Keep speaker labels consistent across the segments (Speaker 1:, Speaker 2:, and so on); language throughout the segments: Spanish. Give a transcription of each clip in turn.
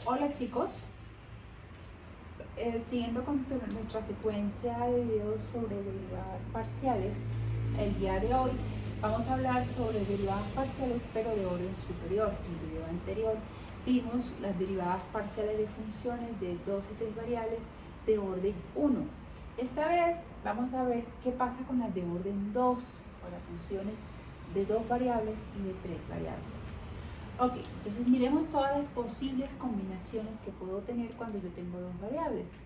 Speaker 1: Hola chicos, siguiendo con nuestra secuencia de videos sobre derivadas parciales, el día de hoy vamos a hablar sobre derivadas parciales pero de orden superior. En el video anterior vimos las derivadas parciales de funciones de 2 y 3 variables de orden 1. Esta vez vamos a ver qué pasa con las de orden 2, para funciones de 2 variables y de 3 variables. Ok, entonces miremos todas las posibles combinaciones que puedo tener cuando yo tengo 2 variables.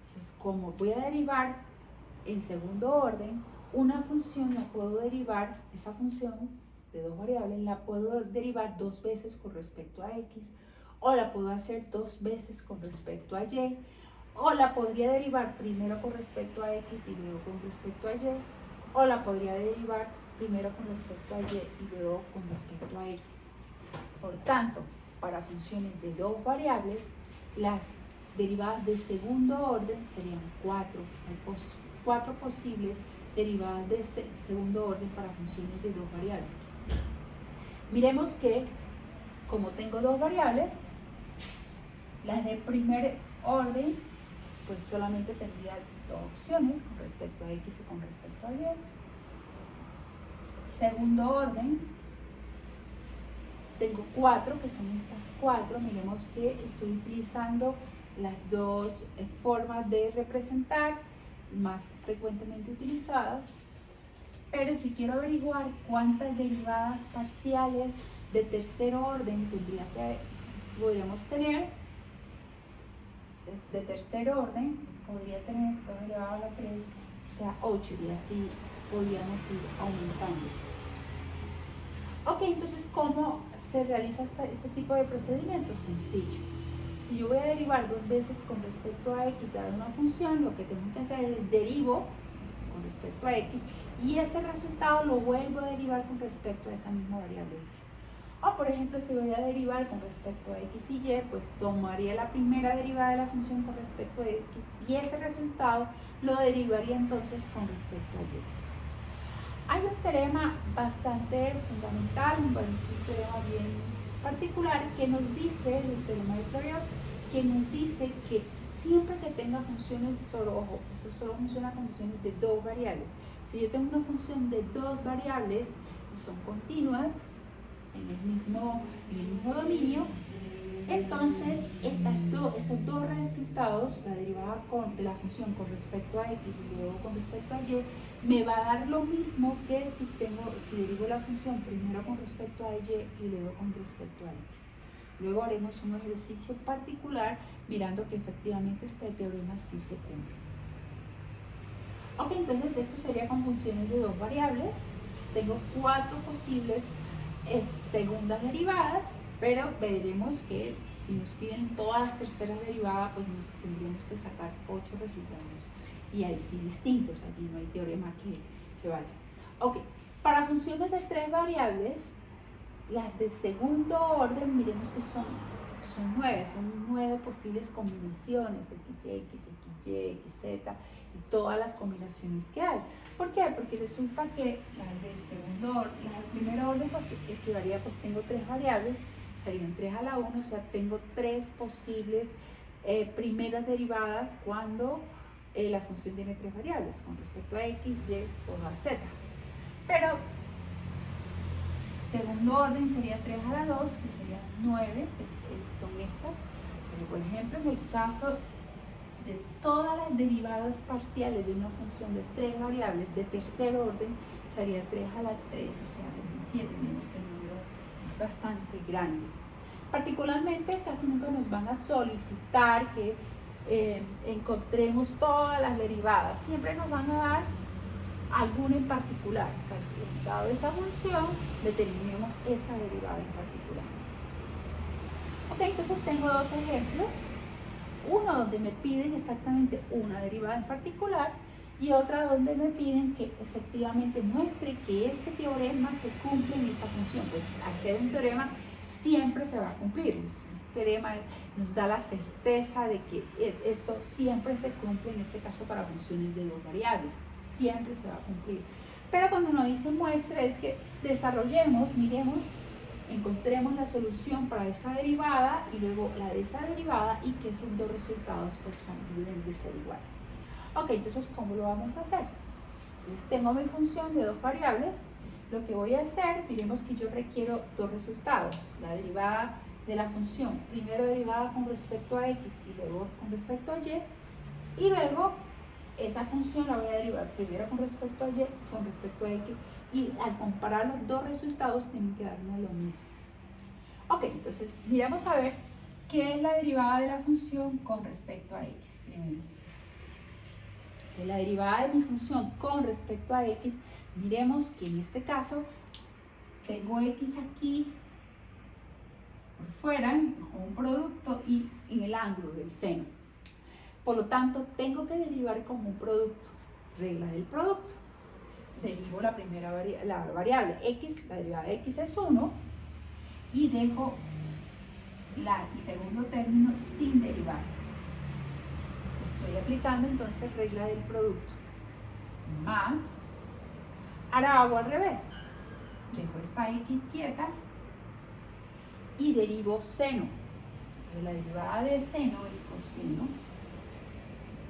Speaker 1: Entonces, como voy a derivar en segundo orden, una función la puedo derivar, esa función de 2 variables, la puedo derivar 2 veces con respecto a x, o la puedo hacer 2 veces con respecto a y, o la podría derivar primero con respecto a x y luego con respecto a y, o la podría derivar primero con respecto a y y luego con respecto a x. Por tanto, para funciones de 2 variables, las derivadas de segundo orden serían 4. Hay 4 posibles derivadas de segundo orden para funciones de 2 variables. Miremos que, como tengo 2 variables, las de primer orden, pues solamente tendría 2 opciones con respecto a x y con respecto a y. Segundo orden, tengo 4, que son estas 4. Miremos que estoy utilizando las dos formas de representar más frecuentemente utilizadas, pero si quiero averiguar cuántas derivadas parciales de tercer orden podríamos tener, entonces de tercer orden podría tener 2 elevado a la 3, o sea 8, y así podríamos ir aumentando. Ok, entonces, ¿cómo se realiza este tipo de procedimiento? Sencillo. Si yo voy a derivar 2 veces con respecto a x dada una función, lo que tengo que hacer es derivo con respecto a x y ese resultado lo vuelvo a derivar con respecto a esa misma variable x. O, por ejemplo, si voy a derivar con respecto a x y y, pues tomaría la primera derivada de la función con respecto a x y ese resultado lo derivaría entonces con respecto a y. Hay un teorema bastante fundamental, un teorema bien particular que nos dice, el teorema de Clairaut, que nos dice que siempre que tenga funciones ojo, esto solo funciona con funciones de 2 variables. Si yo tengo una función de 2 variables y son continuas en el mismo dominio, entonces estos dos resultados, la derivada de la función con respecto a x y luego con respecto a y, me va a dar lo mismo que si derivo la función primero con respecto a y y luego con respecto a x. Luego haremos un ejercicio particular mirando que efectivamente este teorema sí se cumple. Ok, entonces esto sería con funciones de 2 variables. Entonces tengo 4 posibles segundas derivadas, pero veremos que si nos piden todas las terceras derivadas, pues nos tendríamos que sacar 8 resultados y ahí sí distintos, aquí no hay teorema que valga. Ok, para funciones de 3 variables, las de segundo orden, miremos que son 9 posibles combinaciones, xx, xy, xz, y todas las combinaciones que hay. ¿Por qué? Porque resulta que las de segundo orden, las de primer orden, pues equivaldría, pues tengo 3 variables, serían 3 a la 1, o sea, tengo 3 posibles primeras derivadas cuando la función tiene 3 variables, con respecto a x, y o a z. Pero segundo orden sería 3 a la 2, que serían 9, son estas. Pero por ejemplo, en el caso de todas las derivadas parciales de una función de 3 variables de tercer orden, sería 3 a la 3, o sea 27. Vemos que el número es bastante grande. Particularmente, casi nunca nos van a solicitar que encontremos todas las derivadas. Siempre nos van a dar alguna en particular. Dado esta función, determinemos esta derivada en particular. Ok, entonces tengo 2 ejemplos. Uno donde me piden exactamente una derivada en particular y otra donde me piden que efectivamente muestre que este teorema se cumple en esta función. Pues al ser un teorema siempre se va a cumplir. Un teorema nos da la certeza de que esto siempre se cumple, en este caso para funciones de 2 variables. Siempre se va a cumplir. Pero cuando nos dice muestre es que desarrollemos, miremos encontremos la solución para esa derivada y luego la de esta derivada y que esos dos resultados pues deben de ser iguales. Ok, entonces ¿cómo lo vamos a hacer? Entonces tengo mi función de dos variables. Lo que voy a hacer, miremos que yo requiero dos resultados. La derivada de la función, primero derivada con respecto a x y luego con respecto a y. Y luego esa función la voy a derivar primero con respecto a y, con respecto a x. Y al comparar los dos resultados tienen que darnos lo mismo. Ok, entonces miramos a ver qué es la derivada de la función con respecto a x primero. De la derivada de mi función con respecto a x, miremos que en este caso tengo x aquí por fuera con un producto y en el ángulo del seno. Por lo tanto, tengo que derivar como un producto. Regla del producto. Derivo la primera variable x, la derivada de x es 1 y dejo el segundo término sin derivar. Estoy aplicando entonces regla del producto. Más, ahora hago al revés. Dejo esta x quieta y derivo seno. La derivada de seno es coseno.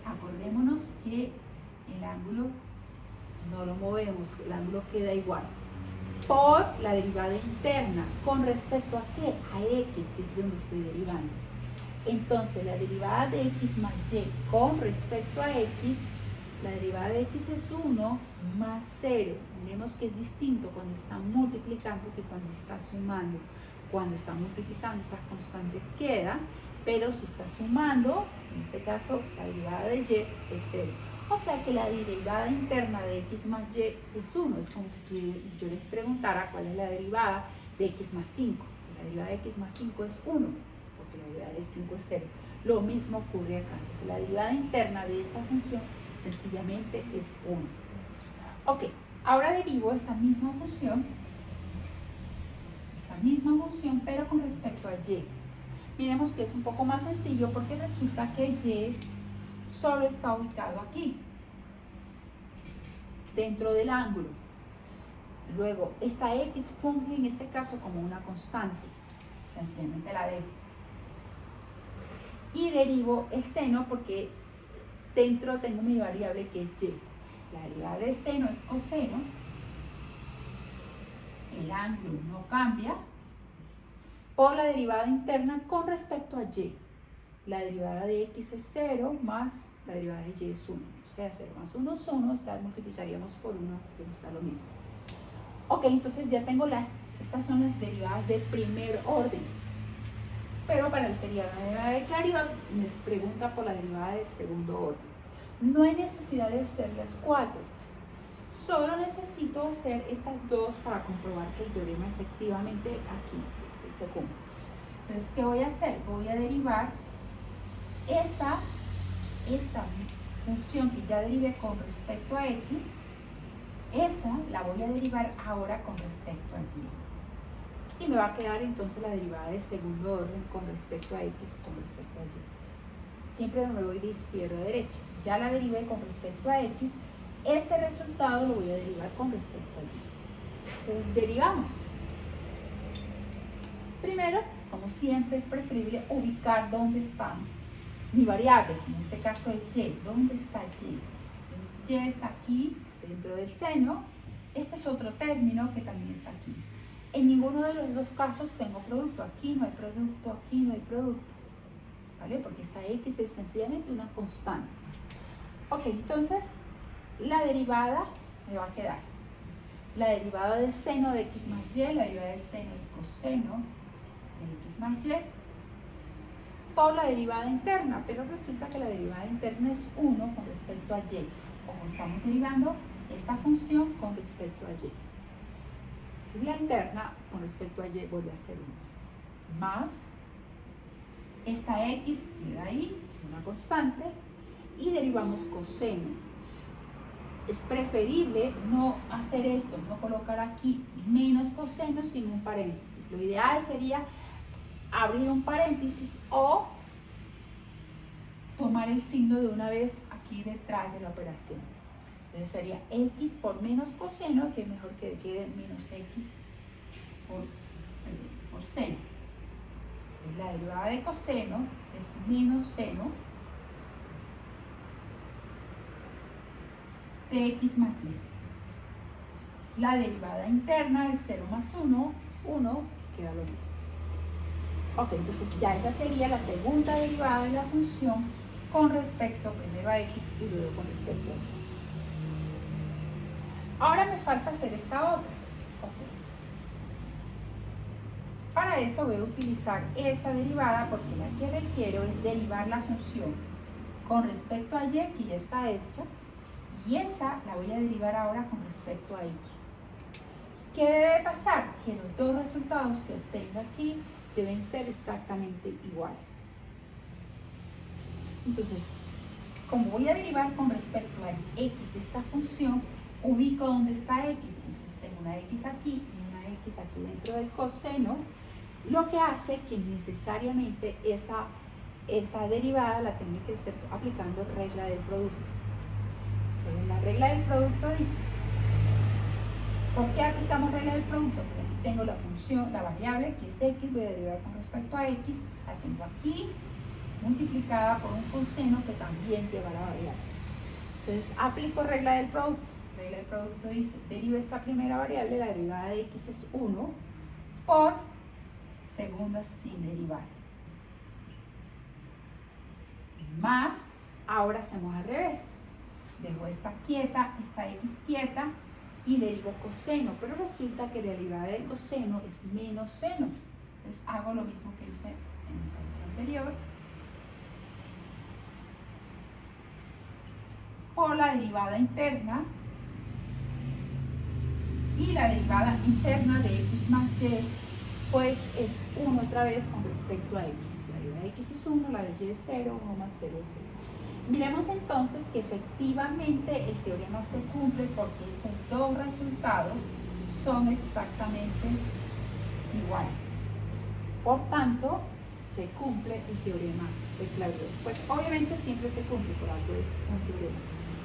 Speaker 1: Acordémonos que el ángulo no lo movemos, el ángulo queda igual. Por la derivada interna, ¿con respecto a qué? A x, que es donde estoy derivando. Entonces, la derivada de x más y con respecto a x, la derivada de x es 1 más 0. Miremos que es distinto cuando está multiplicando que cuando está sumando. Cuando está multiplicando, esas constantes quedan, pero si está sumando, en este caso, la derivada de y es 0. O sea que la derivada interna de x más y es 1. Es como si yo les preguntara cuál es la derivada de x más 5. La derivada de x más 5 es 1, porque la derivada de 5 es 0. Lo mismo ocurre acá. Entonces, la derivada interna de esta función sencillamente es 1. Ok, ahora derivo esta misma función, pero con respecto a y. Miremos que es un poco más sencillo porque resulta que y solo está ubicado aquí, dentro del ángulo. Luego, esta x funge en este caso como una constante. Sencillamente la dejo. Y derivo el seno porque dentro tengo mi variable que es y. La derivada del seno es coseno. El ángulo no cambia. Por la derivada interna con respecto a y. La derivada de x es 0 más la derivada de y es 1. O sea, 0 más 1 es 1, o sea, multiplicaríamos por 1, que nos da lo mismo. Ok, entonces ya tengo estas son las derivadas de primer orden. Pero para el derivada de claridad, me pregunta por la derivada del segundo orden. No hay necesidad de hacer las 4. Solo necesito hacer estas dos para comprobar que el teorema efectivamente aquí se cumple. Entonces, ¿qué voy a hacer? Voy a derivar esta función que ya derivé con respecto a x, esa la voy a derivar ahora con respecto a y. Y me va a quedar entonces la derivada de segundo orden con respecto a x con respecto a y. Siempre me voy de izquierda a derecha. Ya la derivé con respecto a x, ese resultado lo voy a derivar con respecto a y. Entonces, derivamos. Primero, como siempre, es preferible ubicar dónde está mi variable, que en este caso es y. ¿Dónde está y? Entonces, y está aquí, dentro del seno. Este es otro término que también está aquí. En ninguno de los dos casos tengo producto. Aquí no hay producto, aquí no hay producto. ¿Vale? Porque esta x es sencillamente una constante. Ok, entonces, la derivada me va a quedar. La derivada del seno de x más y, la derivada del seno es coseno de x más y, por la derivada interna, pero resulta que la derivada interna es 1 con respecto a y. Como estamos derivando esta función con respecto a y. Entonces, la interna con respecto a y vuelve a ser 1. Más esta x queda ahí, una constante, y derivamos coseno. Es preferible no hacer esto, no colocar aquí menos coseno sin un paréntesis. Lo ideal sería abrir un paréntesis o tomar el signo de una vez aquí detrás de la operación. Entonces sería x por menos coseno, que es mejor que quede menos x por por seno. La derivada de coseno es menos seno de x más y. La derivada interna es 0 más 1, 1, que queda lo mismo. Ok, entonces ya esa sería la segunda derivada de la función con respecto primero a x y luego con respecto a eso. Ahora me falta hacer esta otra. Okay. Para eso voy a utilizar esta derivada porque la que requiero es derivar la función con respecto a y, que ya está hecha, y esa la voy a derivar ahora con respecto a x. ¿Qué debe pasar? Que los dos resultados que obtenga aquí deben ser exactamente iguales. Entonces, como voy a derivar con respecto a x esta función, ubico dónde está x. Entonces tengo una x aquí y una x aquí dentro del coseno, lo que hace que necesariamente esa derivada la tenga que estar aplicando regla del producto. Entonces, la regla del producto dice, ¿por qué aplicamos regla del producto? Porque aquí tengo la función, la variable que es x, voy a derivar con respecto a x, la tengo aquí multiplicada por un coseno que también lleva la variable. Entonces aplico regla del producto. Regla del producto dice, deriva esta primera variable, la derivada de x es 1 por segunda sin derivar. Más, ahora hacemos al revés. Dejo esta quieta, esta x quieta, y derivo coseno, pero resulta que la derivada de coseno es menos seno. Entonces hago lo mismo que hice en el caso anterior, por la derivada interna, y la derivada interna de x más y pues es 1 otra vez con respecto a x. La derivada de x es 1, la de y es 0, 1 más 0 es 0. Miremos entonces que efectivamente el teorema se cumple porque estos dos resultados son exactamente iguales. Por tanto, se cumple el teorema de Clairaut. Pues obviamente siempre se cumple, por algo es un teorema.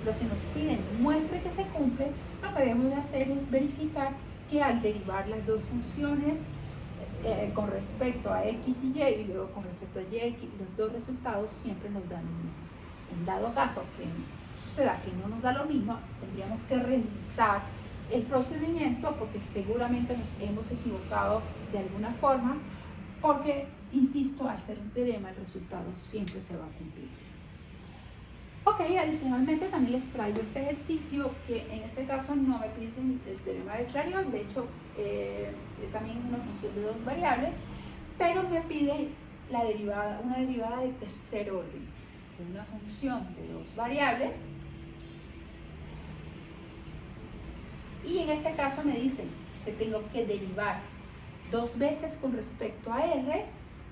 Speaker 1: Pero si nos piden muestre que se cumple, lo que debemos de hacer es verificar que al derivar las dos funciones con respecto a x y luego con respecto a y, los dos resultados siempre nos dan lo mismo. En dado caso que suceda que no nos da lo mismo, tendríamos que revisar el procedimiento porque seguramente nos hemos equivocado de alguna forma, porque, insisto, al ser un teorema el resultado siempre se va a cumplir. Ok, adicionalmente también les traigo este ejercicio que en este caso no me piden el teorema de Clairaut, de hecho también es una función de dos variables, pero me pide la derivada, una derivada de tercer orden de una función de dos variables, y en este caso me dicen que tengo que derivar dos veces con respecto a r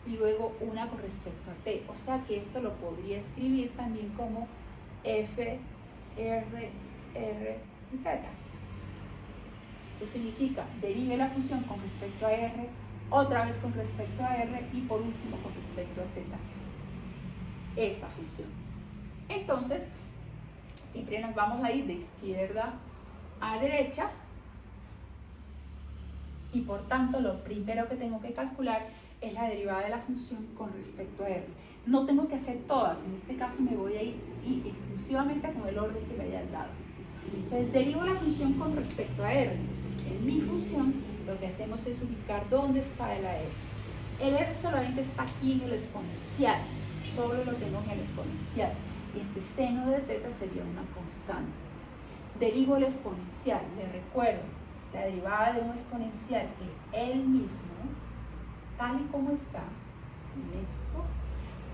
Speaker 1: y luego una con respecto a t, o sea que esto lo podría escribir también como f, r, r y teta. Esto significa derive la función con respecto a r, otra vez con respecto a r y por último con respecto a teta esta función. Entonces siempre nos vamos a ir de izquierda a derecha y por tanto lo primero que tengo que calcular es la derivada de la función con respecto a r. No tengo que hacer todas, en este caso me voy a ir exclusivamente con el orden que me hayan dado. Entonces derivo la función con respecto a r. Entonces en mi función lo que hacemos es ubicar dónde está el r. El r solamente está aquí en el exponencial, solo lo tengo en el exponencial, y este seno de teta sería una constante. Derivo el exponencial, les recuerdo, la derivada de un exponencial es el mismo, tal y como está, idéntico,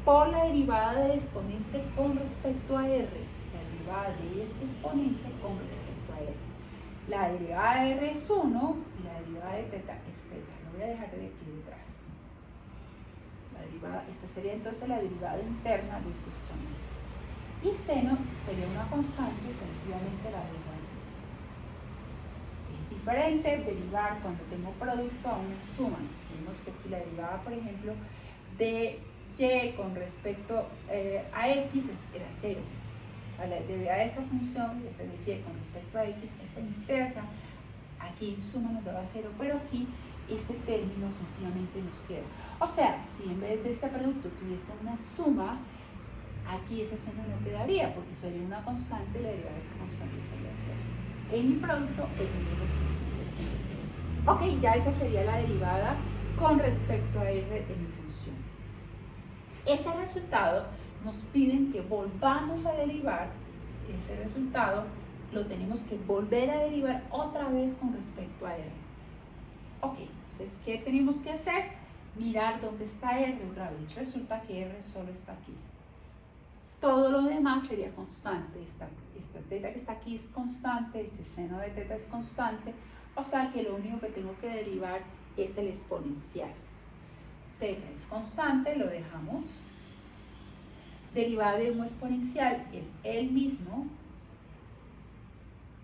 Speaker 1: por la derivada del exponente con respecto a r, la derivada de este exponente con respecto a r. La derivada de r es 1 y la derivada de teta es teta. Lo voy a dejar de aquí detrás. La derivada, esta sería entonces la derivada interna de este exponente. Y seno sería una constante, sencillamente la derivo ahí. Es diferente derivar cuando tengo producto a una suma. Vemos que aquí la derivada, por ejemplo, de y con respecto a x era 0. La derivada de esta función, f de y con respecto a x, esta interna, aquí en suma nos daba 0, pero aquí este término sencillamente nos queda. O sea, si en vez de este producto tuviese una suma, aquí ese seno no quedaría porque sería una constante y la derivada de esa constante sería cero. En mi producto, pues miremos que sí. Ok, ya esa sería la derivada con respecto a R de mi función. Ese resultado nos piden que volvamos a derivar ese resultado, lo tenemos que volver a derivar otra vez con respecto a R. Ok, entonces, ¿qué tenemos que hacer? Mirar dónde está R otra vez. Resulta que R solo está aquí. Todo lo demás sería constante. Esta teta que está aquí es constante, este seno de teta es constante, o sea que lo único que tengo que derivar es el exponencial. Teta es constante, lo dejamos. Derivada de un exponencial es el mismo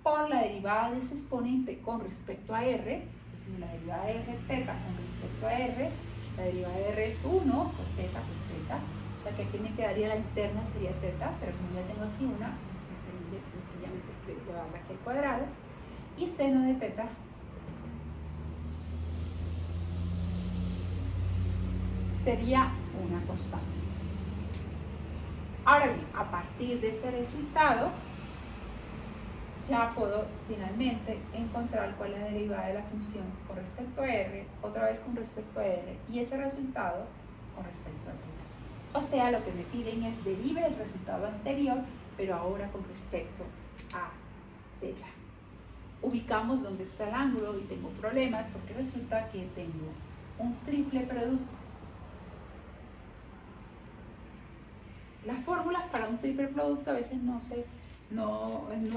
Speaker 1: por la derivada de ese exponente con respecto a R. Entonces la derivada de R teta con respecto a R, la derivada de R es 1 por teta, pues teta. O sea que aquí me quedaría la interna, sería teta, pero como ya tengo aquí una, es preferible simplemente llevarla aquí al cuadrado. Y seno de teta sería una constante. Ahora bien, a partir de ese resultado, ya puedo finalmente encontrar cuál es la derivada de la función con respecto a R, otra vez con respecto a R, y ese resultado con respecto a teta. O sea, lo que me piden es derive el resultado anterior, pero ahora con respecto a teta. Ubicamos dónde está el ángulo y tengo problemas porque resulta que tengo un triple producto. Las fórmulas para un triple producto a veces no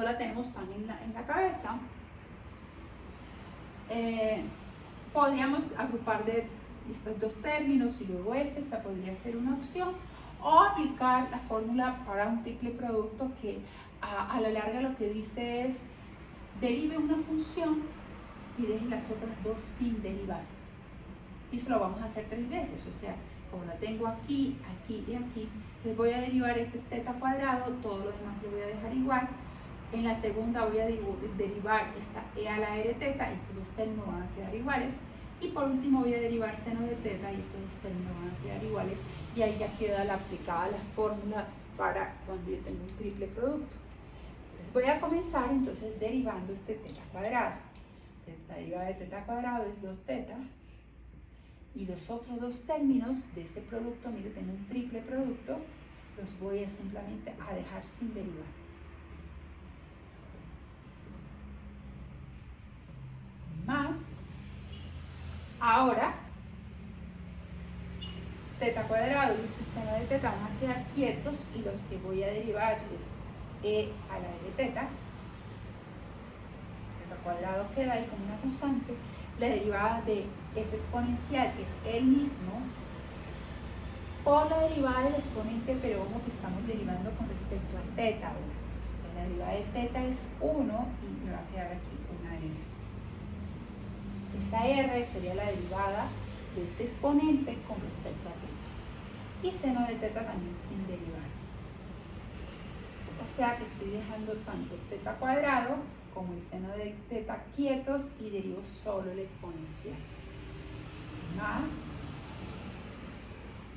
Speaker 1: la tenemos tan en la cabeza. Podríamos agrupar de estos dos términos y luego esta podría ser una opción, o aplicar la fórmula para un triple producto que a la larga lo que dice es derive una función y deje las otras dos sin derivar. Y eso lo vamos a hacer 3 veces, o sea, como la tengo aquí, aquí y aquí, les voy a derivar este teta cuadrado, todo lo demás lo voy a dejar igual. En la segunda voy a derivar esta e a la r teta, y estos dos términos van a quedar iguales. Y por último voy a derivar seno de teta y estos dos términos van a quedar iguales. Y ahí ya queda aplicada la fórmula para cuando yo tengo un triple producto. Entonces voy a comenzar entonces derivando este teta cuadrado. La derivada de teta cuadrado es 2 teta. Y los otros dos términos de este producto, mire, tengo un triple producto, los voy a simplemente a dejar sin derivar. Más, ahora, teta cuadrado y este seno de teta van a quedar quietos y los que voy a derivar es e a la r teta. Teta cuadrado queda ahí como una constante. La derivada de ese exponencial es el mismo por la derivada del exponente, pero ojo que estamos derivando con respecto a teta ahora. Entonces, la derivada de teta es 1 y me va a quedar aquí una r. Esta r sería la derivada de este exponente con respecto a teta. Y seno de teta también sin derivar. O sea que estoy dejando tanto teta cuadrado como el seno de teta quietos y derivo solo el exponencial. Más.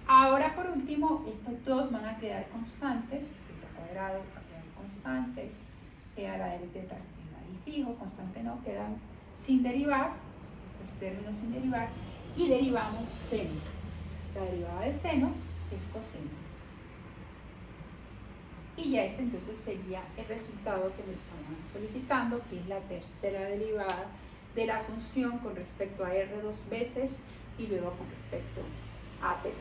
Speaker 1: Ahora por último, estos dos van a quedar constantes. Teta cuadrado va a quedar constante. E a la r teta queda ahí fijo. Constante no, quedan sin derivar. Estos términos sin derivar. Y derivamos seno. La derivada de seno es coseno. Y ya este entonces sería el resultado que me estaban solicitando, que es la tercera derivada de la función con respecto a R 2 veces y luego con respecto a teta.